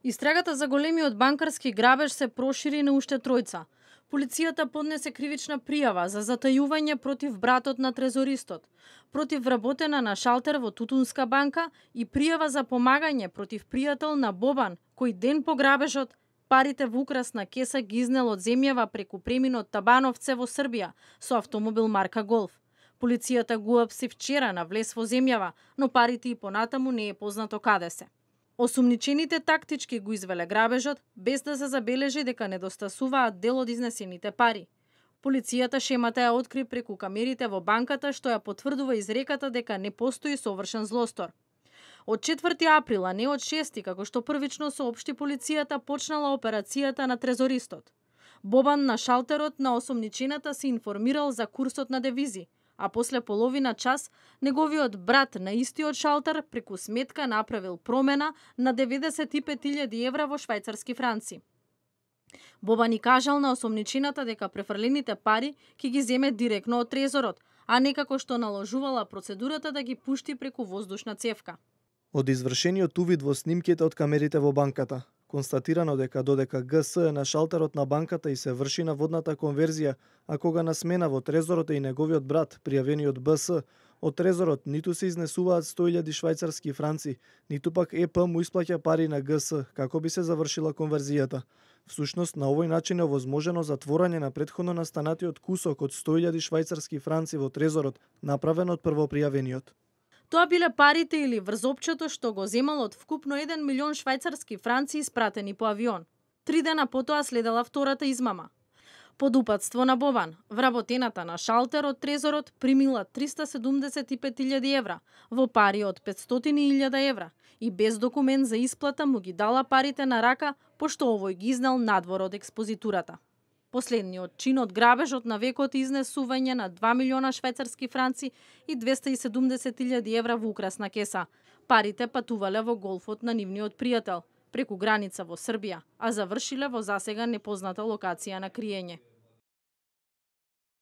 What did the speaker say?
Истрагата за големиот банкарски грабеж се прошири на уште тројца. Полицијата поднесе кривична пријава за затајување против братот на трезористот, против вработена на шалтер во Тутунска банка и пријава за помагање против пријател на Бобан, кој ден по грабежот парите во украсна кеса ги изнел од земјава преку преминот Табановце во Србија со автомобил марка Голф. Полицијата го апси вчера на влез во земјава, но парите и понатаму не е познато каде се. Осумничените тактички го извеле грабежот, без да се забележи дека недостасуваат дел од изнесените пари. Полицијата шемата ја откри преку камерите во банката, што ја потврдува изреката дека не постои совршен злостор. Од 4 април, а не од 6, како што првично соопшти полицијата, почнала операцијата на трезористот. Бобан на шалтерот на осумничената се информирал за курсот на девизи, а после половина час неговиот брат на истиот шалтер преку сметка направил промена на 95.000 евра во швајцарски франци. Бобан и кажал на осумничената дека префрлените пари ќе ги земе директно од трезорот, а не како што наложувала процедурата да ги пушти преку воздушна цевка. Од извршениот увид во снимките од камерите во банката, констатирано дека додека ГС е на шалтерот на банката и се врши на водната конверзија, а кога на смена во трезорот е и неговиот брат, пријавениот БС, од трезорот ниту се изнесуваат 100.000 швајцарски франци, ниту пак ЕП му исплаќа пари на ГС како би се завршила конверзијата. Всушност, на овој начин е овозможено затворање на претходно настанатиот кусок од 100.000 швајцарски франци во трезорот, направен од првопријавениот. Тоа биле парите или врзопчето што го земал од вкупно 1 милион швајцарски франци испратени по авион. 3 дена потоа следела втората измама. Под упатство на Бобан, вработената на шалтер од трезорот примила 375.000 евра во пари од 500.000 евра и без документ за исплата му ги дала парите на рака, пошто овој ги изнел надвор од експозитурата. Последниот чин од грабежот на векот изнесување на 2 милиона швајцарски франци и 270.000 евра во украсна кеса. Парите патувале во Голфот на нивниот пријател, преку граница во Србија, а завршиле во засега непозната локација на криење.